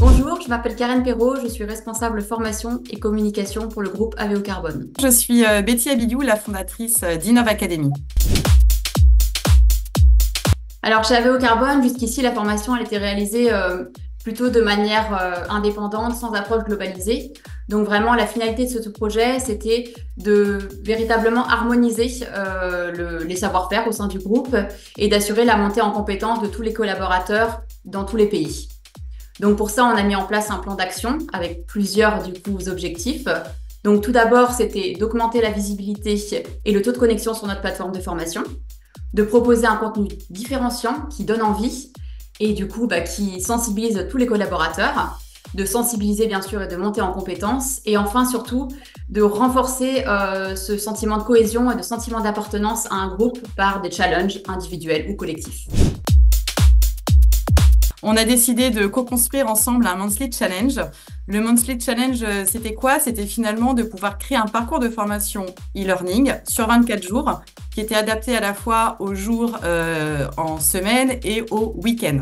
Bonjour, je m'appelle Karen Perrault, je suis responsable formation et communication pour le groupe AVO Carbone. Je suis Betty Abidou, la fondatrice d'Innov Academy. Alors chez AVO Carbone, jusqu'ici, la formation elle était réalisée plutôt de manière indépendante, sans approche globalisée. Donc vraiment, la finalité de ce projet, c'était de véritablement harmoniser les savoir-faire au sein du groupe et d'assurer la montée en compétence de tous les collaborateurs dans tous les pays. Donc pour ça, on a mis en place un plan d'action avec plusieurs objectifs. Donc tout d'abord, c'était d'augmenter la visibilité et le taux de connexion sur notre plateforme de formation, de proposer un contenu différenciant qui donne envie et qui sensibilise tous les collaborateurs, de sensibiliser bien sûr et de monter en compétences et enfin surtout de renforcer ce sentiment de cohésion et de sentiment d'appartenance à un groupe par des challenges individuels ou collectifs. On a décidé de co-construire ensemble un Monthly Challenge. Le Monthly Challenge, c'était quoi? C'était finalement de pouvoir créer un parcours de formation e-learning sur 24 jours qui était adapté à la fois aux jours en semaine et au week-end.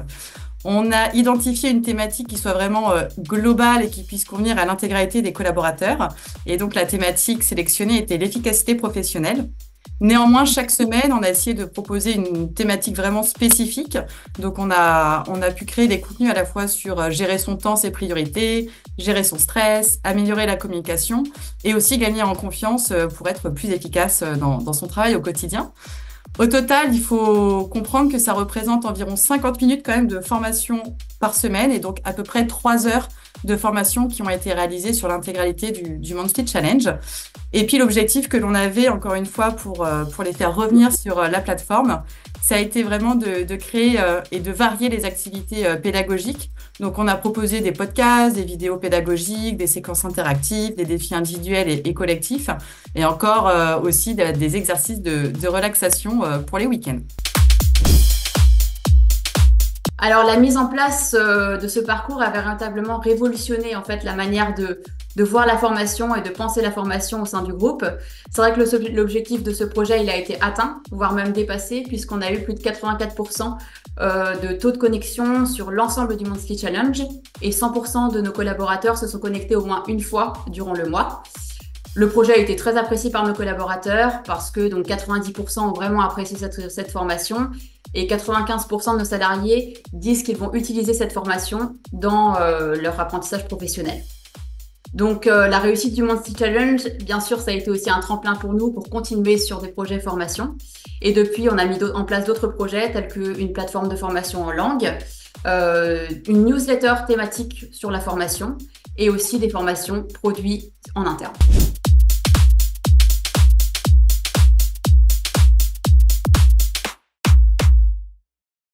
On a identifié une thématique qui soit vraiment globale et qui puisse convenir à l'intégralité des collaborateurs. Et donc, la thématique sélectionnée était l'efficacité professionnelle. Néanmoins, chaque semaine, on a essayé de proposer une thématique vraiment spécifique. Donc, on a pu créer des contenus à la fois sur gérer son temps, ses priorités, gérer son stress, améliorer la communication et aussi gagner en confiance pour être plus efficace dans son travail au quotidien. Au total, il faut comprendre que ça représente environ 50 minutes quand même de formation par semaine et donc à peu près 3 heures de formation qui ont été réalisées sur l'intégralité du Monthly Challenge. Et puis l'objectif que l'on avait, encore une fois, pour les faire revenir sur la plateforme, ça a été vraiment de créer et de varier les activités pédagogiques. Donc on a proposé des podcasts, des vidéos pédagogiques, des séquences interactives, des défis individuels et collectifs, et encore aussi des exercices de relaxation pour les week-ends. Alors la mise en place de ce parcours a véritablement révolutionné en fait la manière de voir la formation et de penser la formation au sein du groupe. C'est vrai que l'objectif de ce projet il a été atteint, voire même dépassé, puisqu'on a eu plus de 84% de taux de connexion sur l'ensemble du Monthly Challenge et 100% de nos collaborateurs se sont connectés au moins une fois durant le mois. Le projet a été très apprécié par nos collaborateurs parce que donc 90% ont vraiment apprécié cette formation et 95% de nos salariés disent qu'ils vont utiliser cette formation dans leur apprentissage professionnel. Donc la réussite du Monthly Challenge, bien sûr, ça a été aussi un tremplin pour nous pour continuer sur des projets formation. Et depuis, on a mis en place d'autres projets tels qu'une plateforme de formation en langue, une newsletter thématique sur la formation et aussi des formations produites en interne.